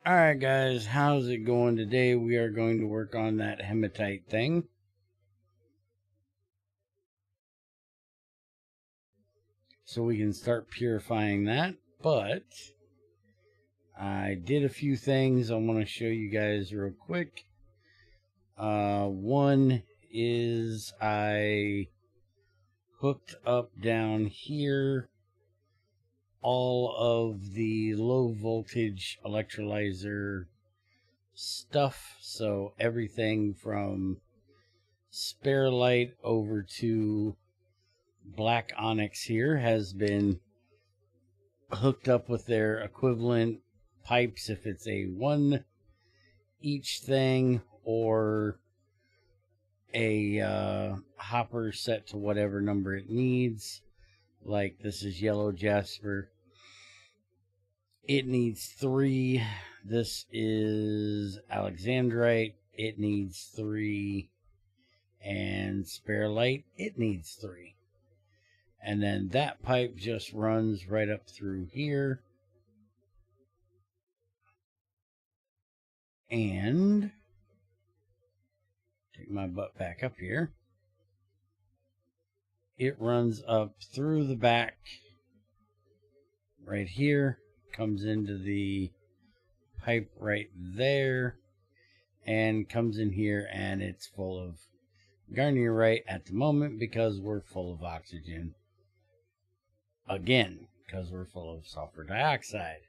Alright guys, how's it going today? We are going to work on that hematite thing. So we can start purifying that, but I did a few things I want to show you guys real quick. One is I hooked up down here all of the low voltage electrolyzer stuff, so everything from spare light over to black onyx here has been hooked up with their equivalent pipes, if it's a one each thing or a hopper set to whatever number it needs. Like this is yellow jasper, it needs 3. This is alexandrite, it needs 3. And spare light, it needs 3. And then that pipe just runs right up through here. And take my butt back up here. It runs up through the back right here, comes into the pipe right there, and comes in here, and it's full of garnierite at the moment because we're full of oxygen. Again, because we're full of sulfur dioxide.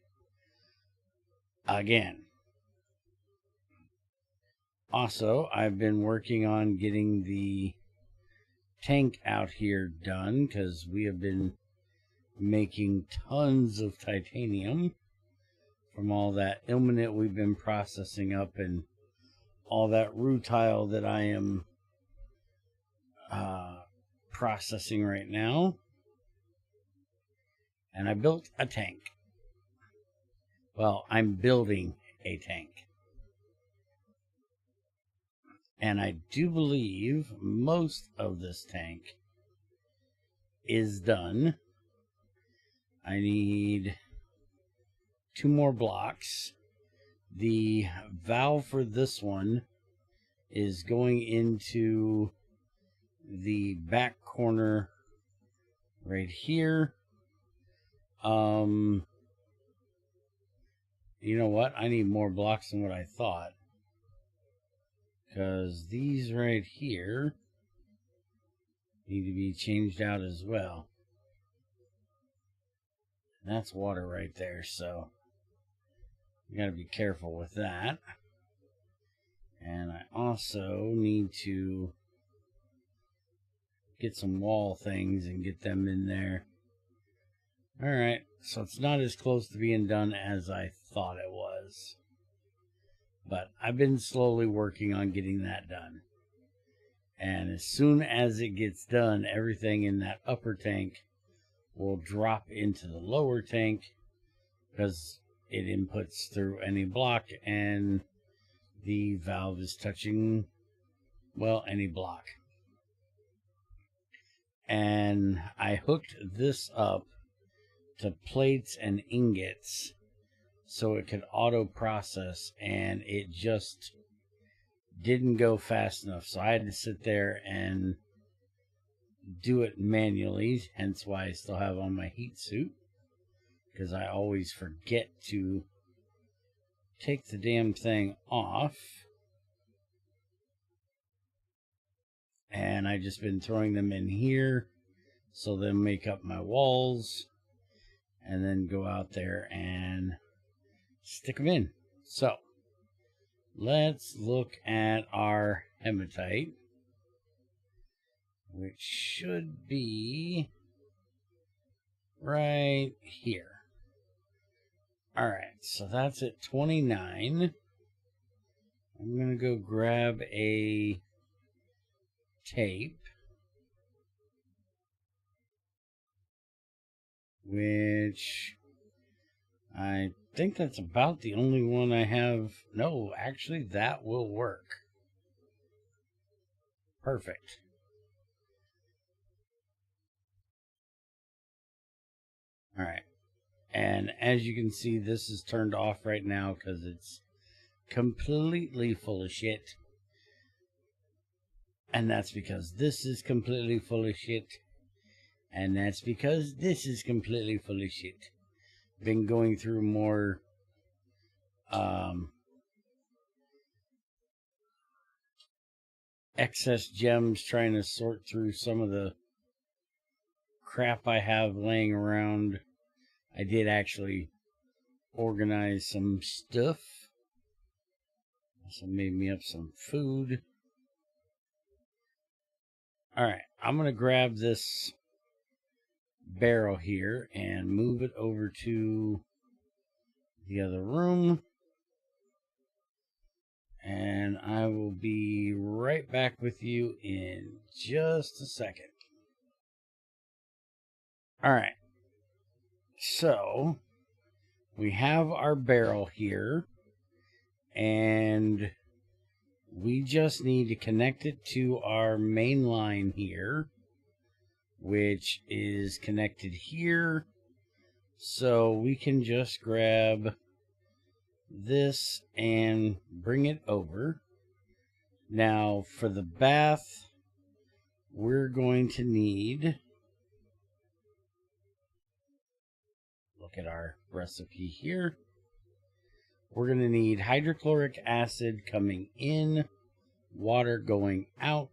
Again. Also, I've been working on getting the tank out here done because we have been making tons of titanium from all that ilmenite we've been processing up and all that rutile that I am processing right now. And I built a tank. Well, I'm building a tank. And I do believe most of this tank is done. I need 2 more blocks. The valve for this one is going into the back corner right here. You know what? I need more blocks than what I thought. Because these right here need to be changed out as well. And that's water right there, so you gotta be careful with that. And I also need to get some wall things and get them in there. Alright, so it's not as close to being done as I thought it was. But I've been slowly working on getting that done. And as soon as it gets done, everything in that upper tank will drop into the lower tank because it inputs through any block and the valve is touching, well, any block. And I hooked this up to plates and ingots so it could auto process, and it just didn't go fast enough, so I had to sit there and do it manually, hence why I still have on my heat suit, because I always forget to take the damn thing off. And I just been throwing them in here so they'll make up my walls and then go out there and stick them in. So let's look at our hematite, which should be right here. Alright, so that's at 29. I'm going to go grab a tape, which I think that's about the only one I have. No, actually, that will work. Perfect. All right. And as you can see, this is turned off right now because it's completely full of shit. And that's because this is completely full of shit. And that's because this is completely full of shit. Been going through more excess gems, trying to sort through some of the crap I have laying around. I did actually organize some stuff. Also made me up some food. Alright, I'm going to grab this barrel here and move it over to the other room. And I will be right back with you in just a second. Alright, so we have our barrel here, and we just need to connect it to our main line here, which is connected here. So we can just grab this and bring it over. Now for the bath, we're going to need, look at our recipe here. We're going to need hydrochloric acid coming in, water going out,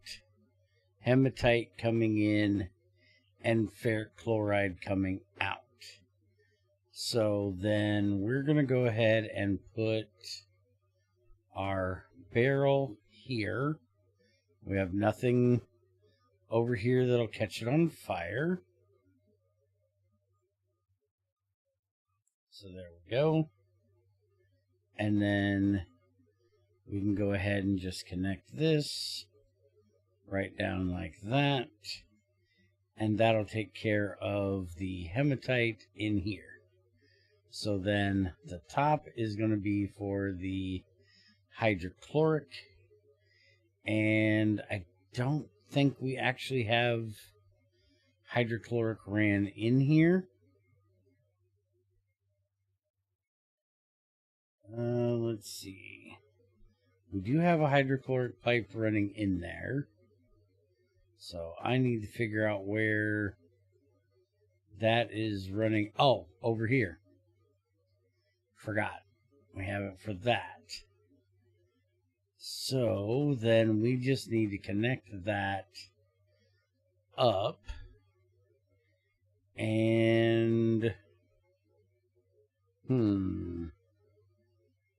hematite coming in, and ferric chloride coming out. So then we're going to go ahead and put our barrel here. We have nothing over here that'll catch it on fire. So there we go. And then we can go ahead and just connect this right down like that. And that'll take care of the hematite in here. So then the top is going to be for the hydrochloric. And I don't think we actually have hydrochloric ran in here. Let's see. We do have a hydrochloric pipe running in there. So I need to figure out where that is running. Oh, over here. Forgot. We have it for that. So then we just need to connect that up. And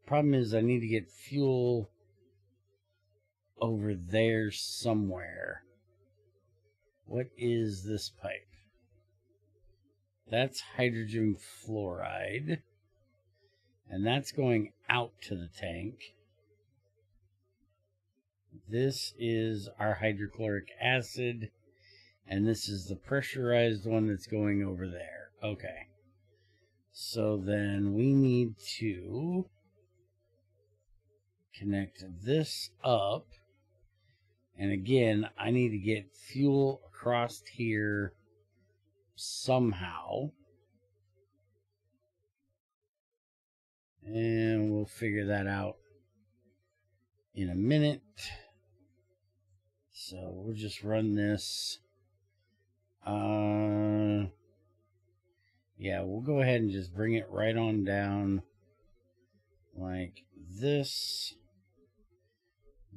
problem is I need to get fuel over there somewhere. What is this pipe? That's hydrogen fluoride. And that's going out to the tank. This is our hydrochloric acid. And this is the pressurized one that's going over there. Okay. So then we need to connect this up. And again, I need to get fuel across here somehow. And we'll figure that out in a minute. So we'll just run this. Yeah, we'll go ahead and just bring it right on down like this.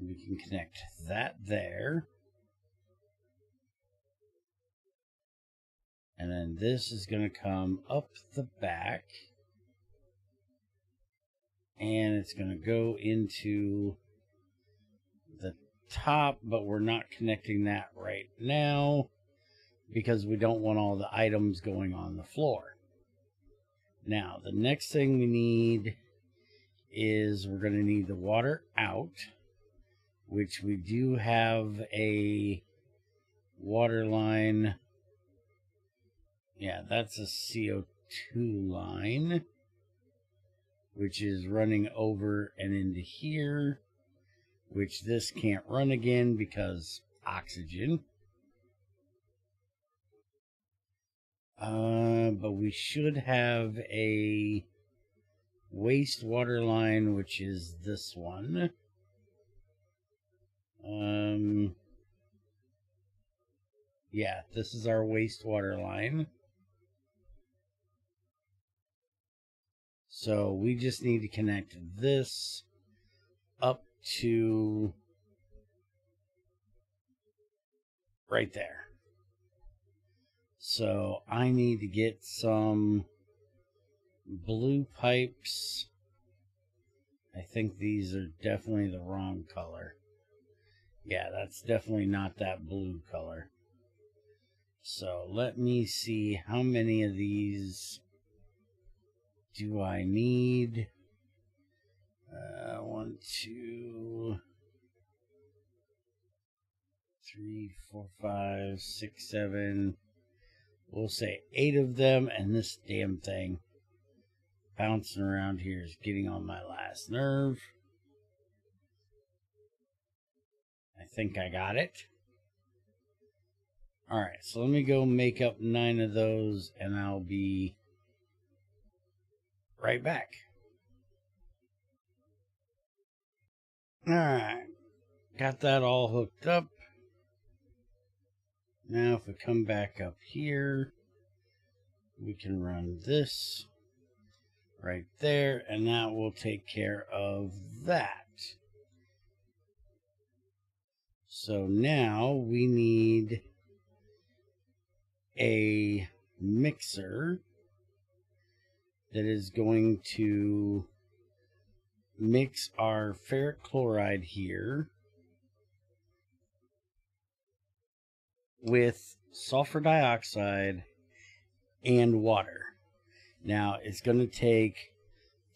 We can connect that there. And then this is going to come up the back. And it's going to go into the top, but we're not connecting that right now because we don't want all the items going on the floor. Now, the next thing we need is we're going to need the water out, which we do have a water line. Yeah, that's a CO2 line, which is running over and into here, which this can't run again because oxygen. But we should have a wastewater line, which is this one. Yeah, this is our wastewater line. So we just need to connect this up to right there. So I need to get some blue pipes. I think these are definitely the wrong color. Yeah, that's definitely not that blue color. So let me see how many of these do I need. 1, 2, 3, 4, 5, 6, 7. We'll say 8 of them, and this damn thing bouncing around here is getting on my last nerve. I think I got it. Alright, so let me go make up 9 of those, and I'll be right back. Alright, got that all hooked up. Now if we come back up here, we can run this right there, and that will take care of that. So now we need a mixer that is going to mix our ferric chloride here with sulfur dioxide and water. Now it's going to take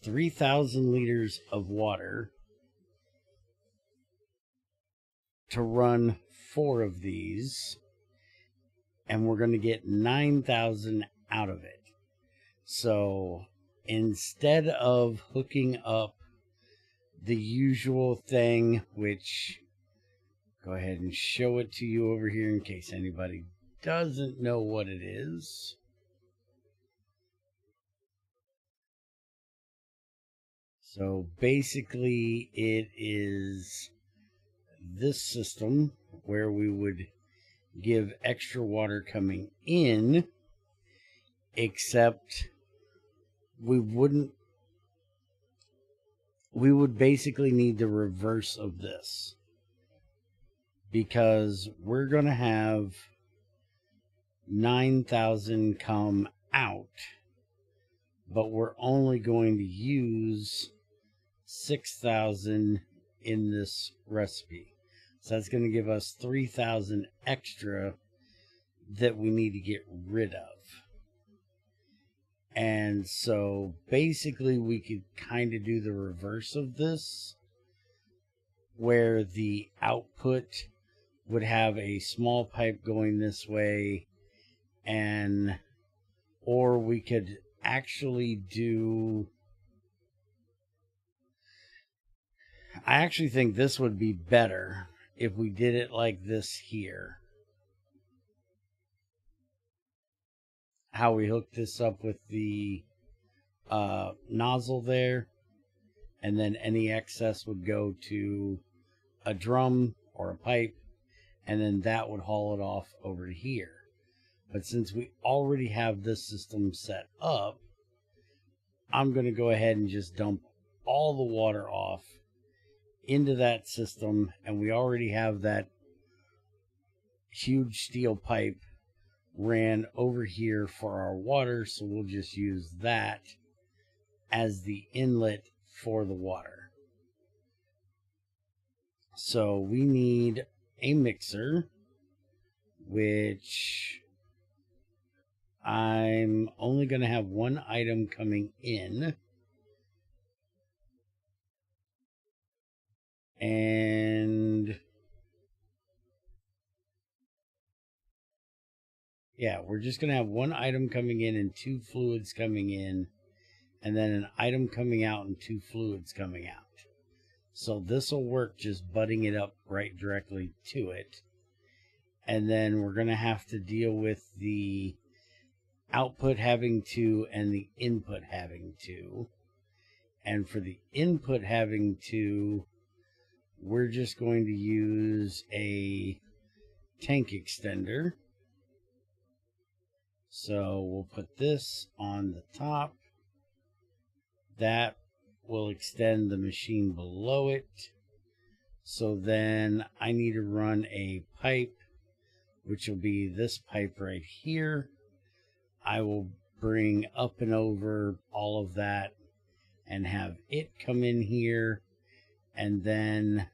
3,000 liters of water to run 4 of these, and we're going to get 9,000 out of it. So instead of hooking up the usual thing, which go ahead and show it to you over here in case anybody doesn't know what it is. So basically it is this system where we would give extra water coming in, except we would basically need the reverse of this, because we're going to have 9,000 come out, but we're only going to use 6,000 in this recipe. So that's going to give us 3,000 extra that we need to get rid of. And so basically we could kind of do the reverse of this, where the output would have a small pipe going this way, and or we could actually do, I actually think this would be better if we did it like this here. How we hook this up with the nozzle there, and then any excess would go to a drum or a pipe, and then that would haul it off over to here. But since we already have this system set up, I'm going to go ahead and just dump all the water off into that system, and we already have that huge steel pipe ran over here for our water, so we'll just use that as the inlet for the water. So we need a mixer, which I'm only going to have one item coming in, and yeah, we're just going to have one item coming in and 2 fluids coming in, and then an item coming out and 2 fluids coming out. So this will work just butting it up right directly to it. And then we're going to have to deal with the output having 2 and the input having 2. And for the input having 2, we're just going to use a tank extender. So we'll put this on the top. That will extend the machine below it. So then I need to run a pipe, which will be this pipe right here. I will bring up and over all of that and have it come in here. And then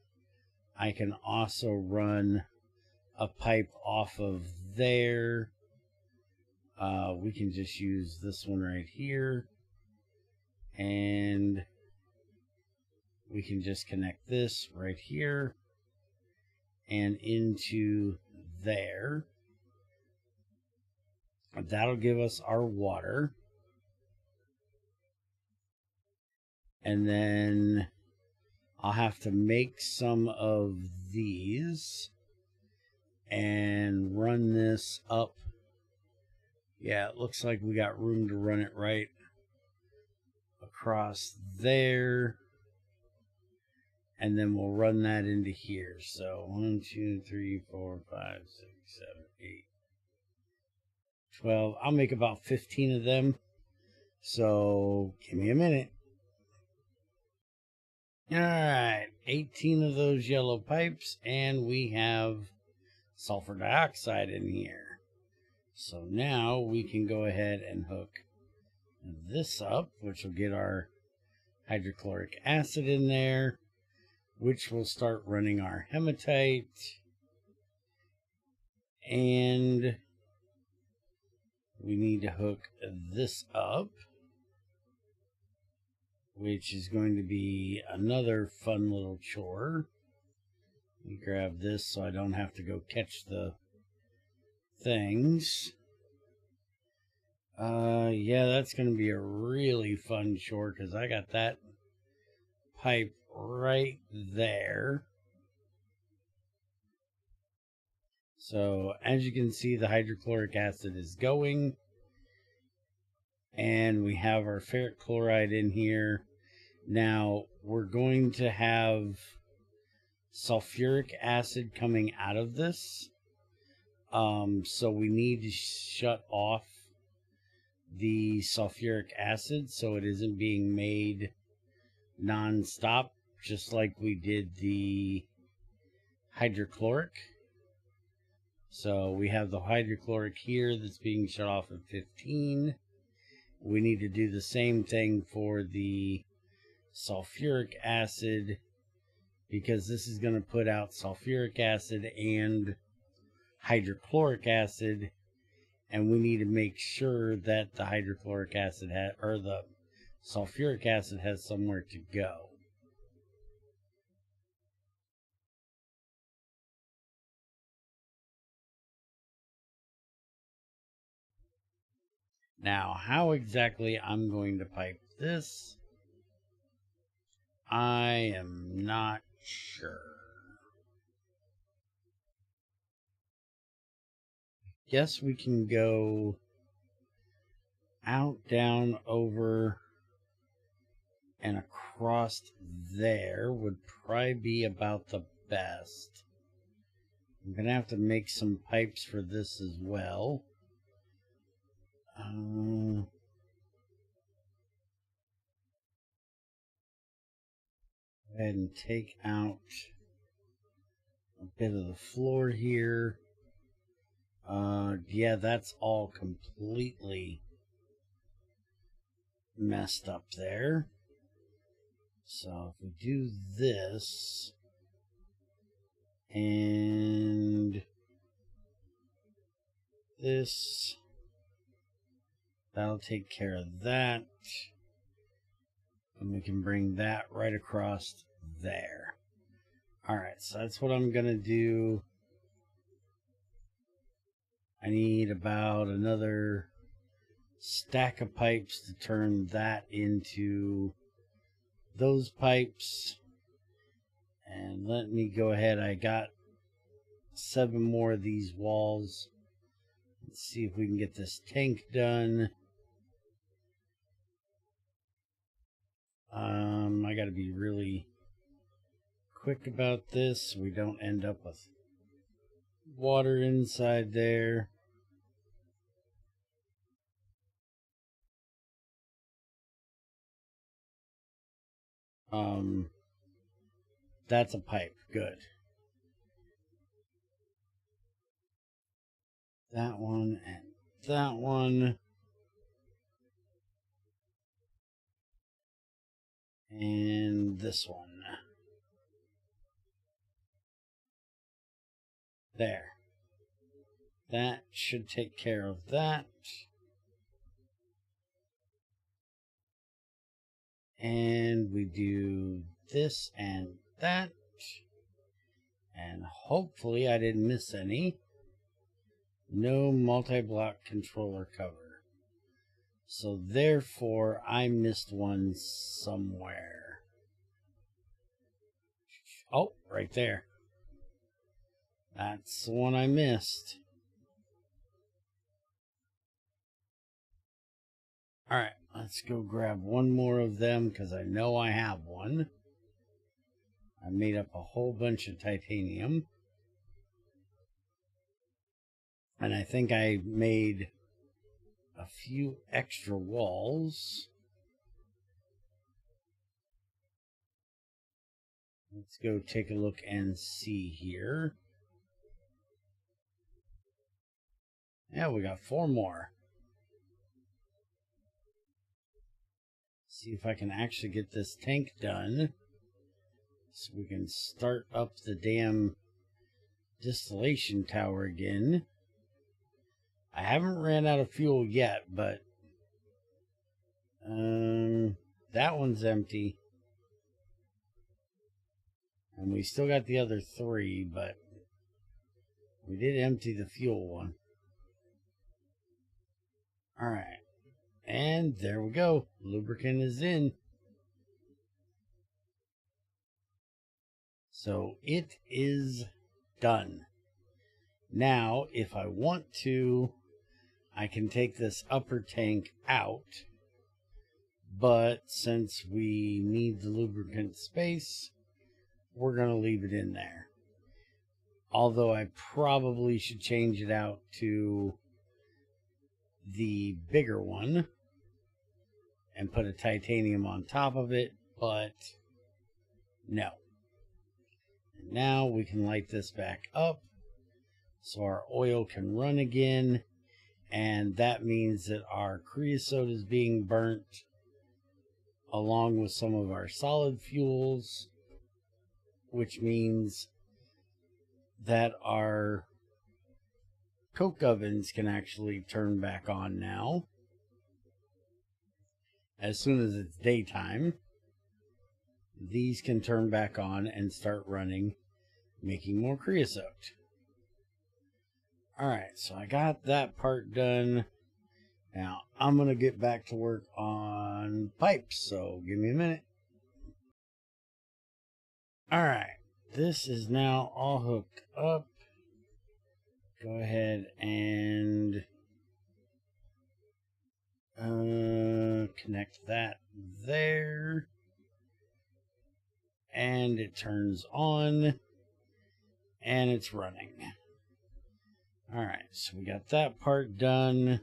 I can also run a pipe off of there. We can just use this one right here. And we can just connect this right here and into there. That'll give us our water. And then I'll have to make some of these and run this up. Yeah, it looks like we got room to run it right across there. And then we'll run that into here. So 1, 2, 3, 4, 5, 6, 7, 8, 12. I'll make about 15 of them. So give me a minute. All right, 18 of those yellow pipes, and we have sulfur dioxide in here. So now we can go ahead and hook this up, which will get our hydrochloric acid in there, which will start running our hematite. And we need to hook this up, which is going to be another fun little chore. Let me grab this so I don't have to go catch the things. Yeah, that's going to be a really fun chore because I got that pipe right there. So as you can see, the hydrochloric acid is going. And we have our ferric chloride in here. Now we're going to have sulfuric acid coming out of this. So we need to shut off the sulfuric acid so it isn't being made non-stop, just like we did the hydrochloric. So we have the hydrochloric here that's being shut off at 15. We need to do the same thing for the sulfuric acid, because this is going to put out sulfuric acid and hydrochloric acid, and we need to make sure that the hydrochloric acid or the sulfuric acid has somewhere to go. Now, how exactly I'm going to pipe this, I am not sure. Guess we can go out, down, over, and across there would probably be about the best. I'm going to have to make some pipes for this as well. Go ahead and take out a bit of the floor here. Yeah, that's all completely messed up there. So if we do this and this, that'll take care of that. And we can bring that right across there. Alright, so that's what I'm going to do. I need about another stack of pipes to turn that into those pipes. And let me go ahead. I got 7 more of these walls. Let's see if we can get this tank done. I got to be really quick about this so we don't end up with water inside there. That's a pipe. Good. That one and that one. And this one. There. That should take care of that. And we do this and that. And hopefully I didn't miss any. No multi-block controller cover. So therefore I missed one somewhere. Oh, right there. That's the one I missed. Alright, let's go grab one more of them because I know I have one. I made up a whole bunch of titanium. And I think I made a few extra walls. Let's go take a look and see here. Yeah, we got 4 more. See if I can actually get this tank done so we can start up the damn distillation tower again. I haven't ran out of fuel yet, but that one's empty. And we still got the other 3, but we did empty the fuel one. Alright. And there we go. Lubricant is in. So it is done. Now, if I want to, I can take this upper tank out. But since we need the lubricant space, we're going to leave it in there. Although I probably should change it out to the bigger one and put a titanium on top of it, but no. And now we can light this back up so our oil can run again, and that means that our creosote is being burnt along with some of our solid fuels, which means that our coke ovens can actually turn back on now. As soon as it's daytime, these can turn back on and start running, making more creosote. Alright, so I got that part done. Now, I'm going to get back to work on pipes, so give me a minute. Alright, this is now all hooked up. Go ahead and connect that there. And it turns on. And it's running. Alright, so we got that part done.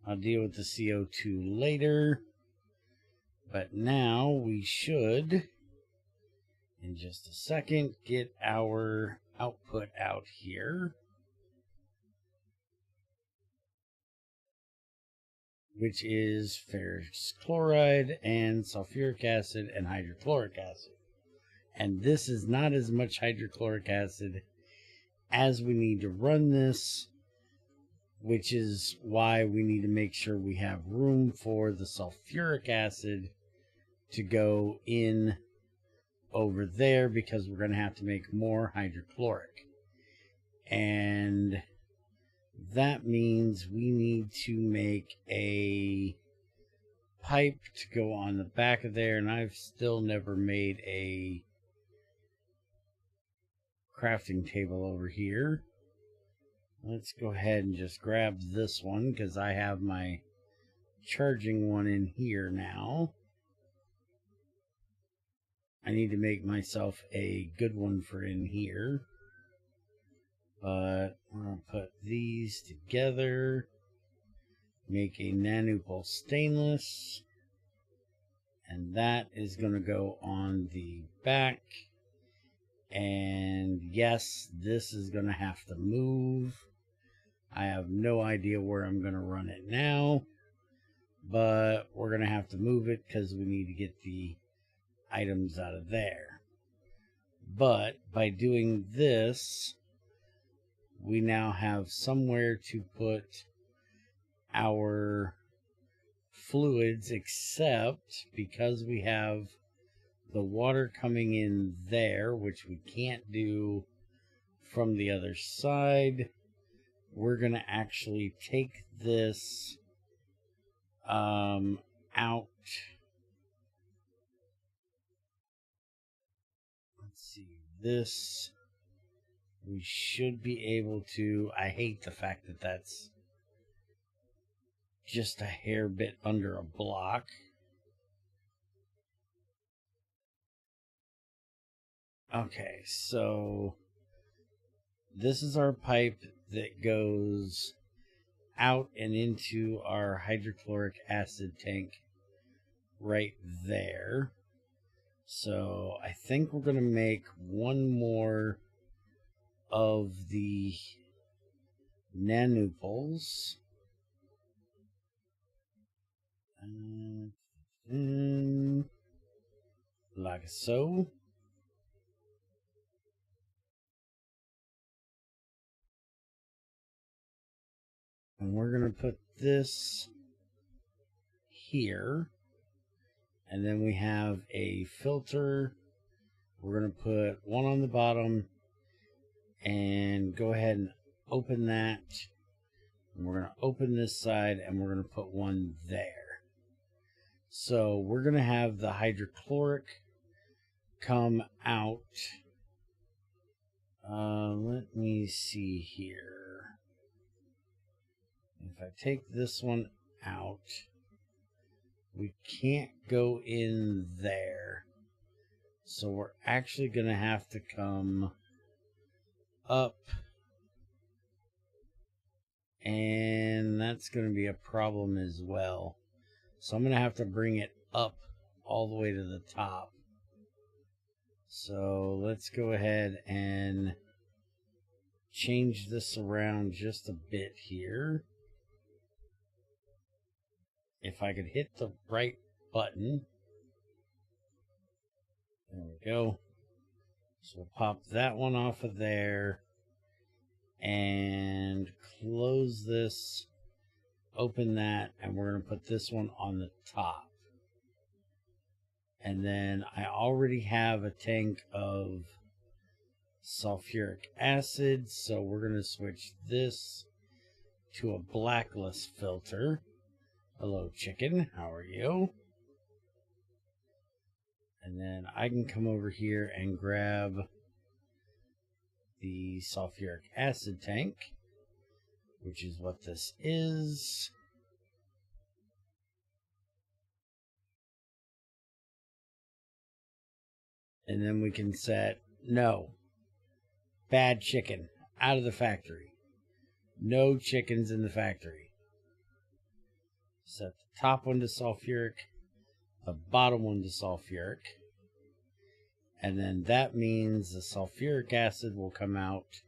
I'll deal with the CO2 later. But now we should, in just a second, get our output out here, which is ferrous chloride and sulfuric acid and hydrochloric acid. And this is not as much hydrochloric acid as we need to run this, which is why we need to make sure we have room for the sulfuric acid to go in over there, because we're going to have to make more hydrochloric. And that means we need to make a pipe to go on the back of there, and I've still never made a crafting table over here. Let's go ahead and just grab this one because I have my charging one in here now. I need to make myself a good one for in here. But we're going to put these together. Make a nanopole stainless. And that is going to go on the back. And yes, this is going to have to move. I have no idea where I'm going to run it now. But we're going to have to move it because we need to get the items out of there. But by doing this, we now have somewhere to put our fluids, except because we have the water coming in there, which we can't do from the other side, we're going to actually take this out. Let's see, this we should be able to. I hate the fact that that's just a hair bit under a block. Okay, so this is our pipe that goes out and into our hydrochloric acid tank right there. So I think we're going to make one more of the nanopoles. Like so. And we're going to put this here. And then we have a filter. We're going to put one on the bottom and go ahead and open that. And we're going to open this side and we're going to put one there. So we're going to have the hydrochloric come out. Let me see here. If I take this one out, we can't go in there. So we're actually going to have to come up. And that's going to be a problem as well. So I'm going to have to bring it up all the way to the top. So let's go ahead and change this around just a bit here. If I could hit the right button. There we go. So we'll pop that one off of there. And close this. Open that. And we're going to put this one on the top. And then I already have a tank of sulfuric acid. So we're going to switch this to a blacklist filter. Hello, chicken. How are you? And then I can come over here and grab the sulfuric acid tank, which is what this is. And then we can set, no, bad chicken, out of the factory. No chickens in the factory. Set the top one to sulfuric, the bottom one to sulfuric. And then that means the sulfuric acid will come out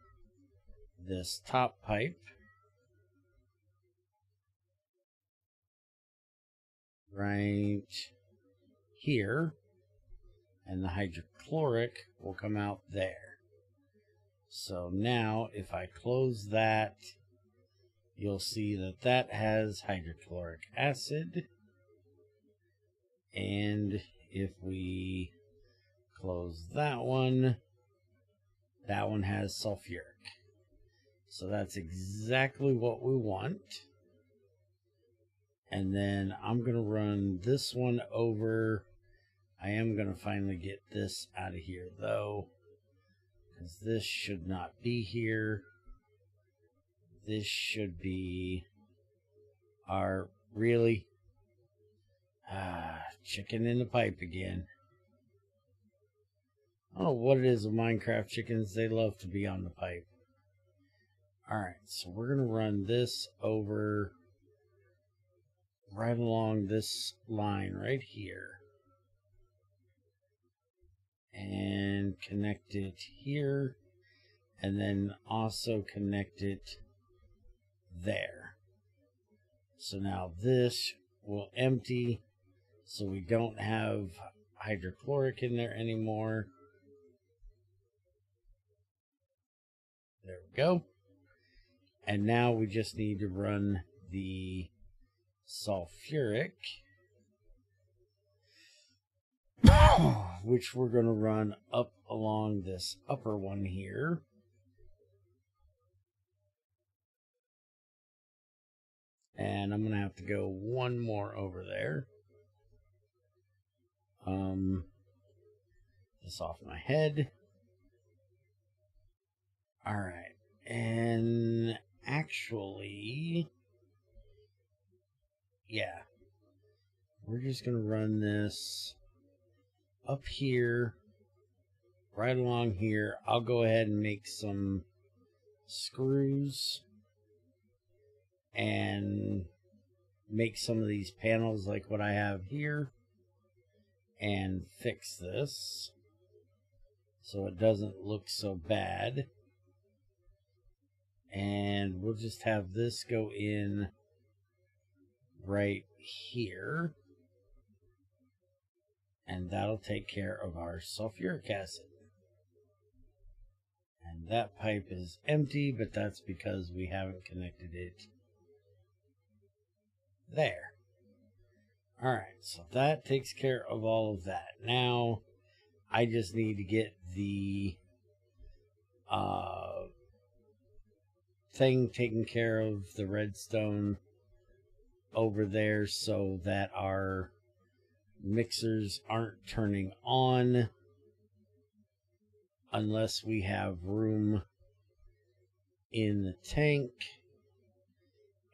this top pipe. Right here. And the hydrochloric will come out there. So now if I close that, you'll see that that has hydrochloric acid. And if we close that one has sulfuric. So that's exactly what we want. And then I'm going to run this one over. I am going to finally get this out of here though, because this should not be here. this should be our really chicken in the pipe again. I don't know what it is with Minecraft chickens. They love to be on the pipe. Alright, so we're going to run this over right along this line right here. And connect it here. And then also connect it there. So now this will empty, so we don't have hydrochloric in there anymore. There we go. And now we just need to run the sulfuric, which we're going to run up along this upper one here. And I'm going to have to go one more over there. This off my head. Alright. And actually, yeah. We're just going to run this up here, right along here. I'll go ahead and make some screws and make some of these panels like what I have here and fix this so it doesn't look so bad. And we'll just have this go in right here, and that'll take care of our sulfuric acid. And that pipe is empty, but that's because we haven't connected it there. Alright, so that takes care of all of that. Now, I just need to get the thing taken care of, the redstone over there, so that our mixers aren't turning on unless we have room in the tank.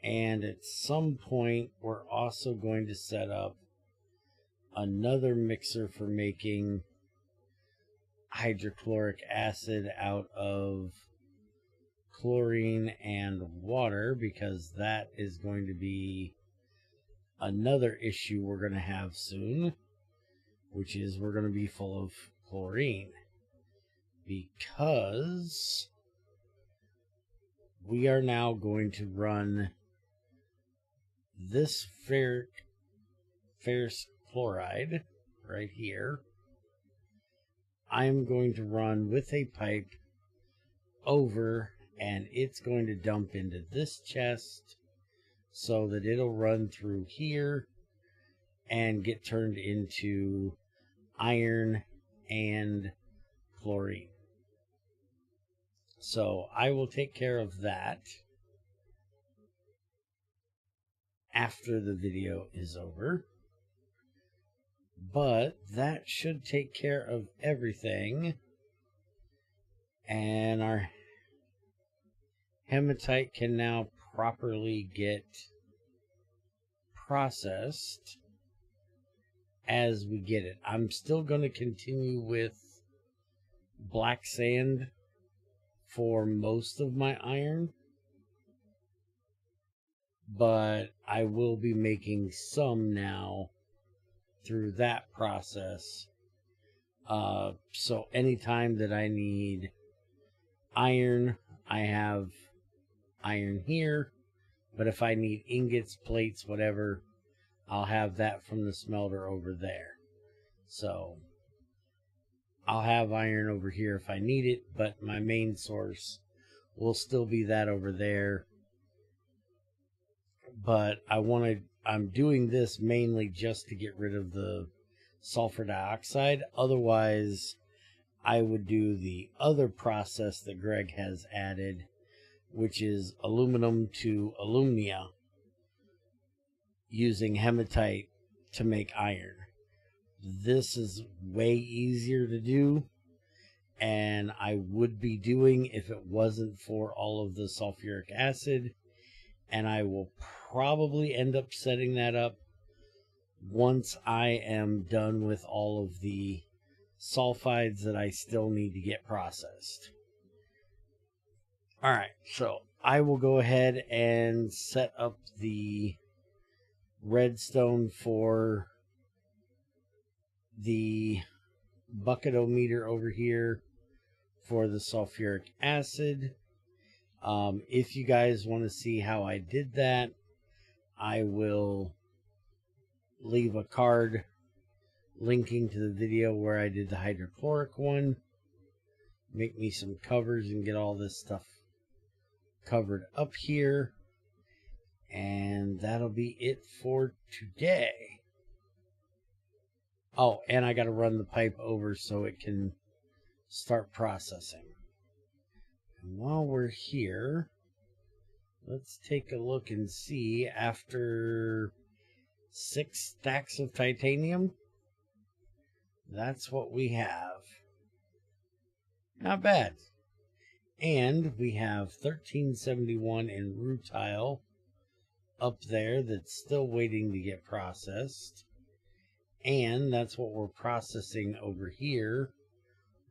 And at some point, we're also going to set up another mixer for making hydrochloric acid out of chlorine and water, because that is going to be another issue we're going to have soon, which is we're going to be full of chlorine, because we are now going to run this ferrous chloride right here. I'm going to run with a pipe over, and it's going to dump into this chest so that it'll run through here and get turned into iron and chlorine. So I will take care of that after the video is over. But that should take care of everything. And our hematite can now properly get processed as we get it. I'm still going to continue with black sand for most of my iron, but I will be making some now through that process. So anytime that I need iron, I have iron here, but if I need ingots, plates, whatever, I'll have that from the smelter over there. So I'll have iron over here if I need it, but my main source will still be that over there. But I'm doing this mainly just to get rid of the sulfur dioxide. Otherwise, I would do the other process that Greg has added, which is aluminum to alumina, using hematite to make iron. This is way easier to do, and I would be doing if it wasn't for all of the sulfuric acid. And I will probably end up setting that up once I am done with all of the sulfides that I still need to get processed. All right, so I will go ahead and set up the redstone for the bucketometer over here for the sulfuric acid. If you guys want to see how I did that, I will leave a card linking to the video where I did the hydrochloric one. Make me some covers and get all this stuff covered up here. And that'll be it for today. Oh, and I got to run the pipe over so it can start processing. And while we're here, let's take a look and see, after 6 stacks of titanium, that's what we have. Not bad. And we have 1371 in rutile up there that's still waiting to get processed. And that's what we're processing over here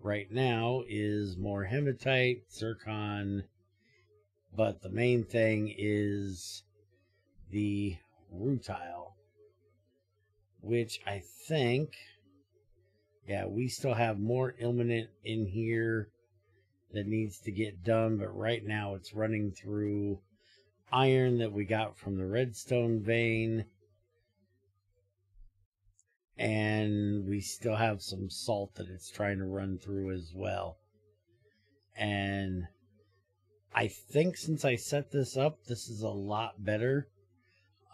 right now, is more hematite, zircon, but the main thing is the rutile, which I think, yeah, we still have more ilmenite in here that needs to get done, but right now it's running through iron that we got from the redstone vein, and we still have some salt that it's trying to run through as well. And I think since I set this up, this is a lot better.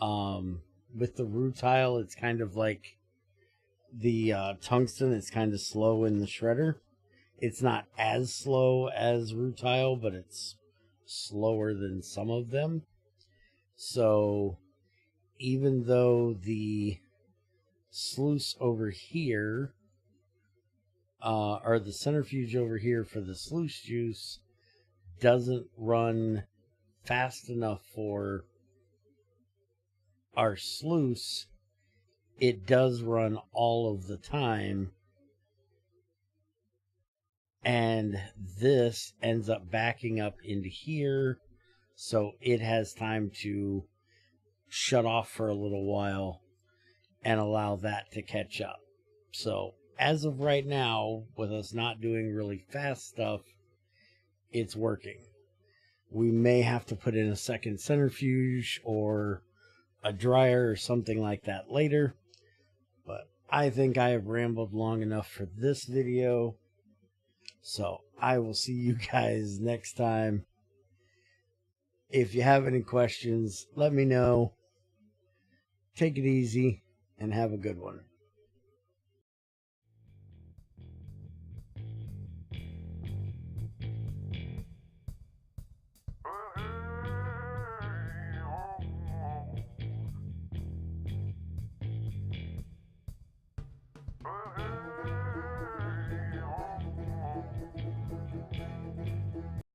With the rutile, it's kind of like the tungsten. It's kind of slow in the shredder. It's not as slow as rutile, but it's slower than some of them. So even though the sluice over here, or the centrifuge over here for the sluice juice, doesn't run fast enough for our sluice, it does run all of the time, and this ends up backing up into here, so it has time to shut off for a little while and allow that to catch up. So as of right now, with us not doing really fast stuff, it's working. We may have to put in a second centrifuge or a dryer or something like that later, but I think I have rambled long enough for this video, so I will see you guys next time. If you have any questions, let me know. Take it easy and have a good one.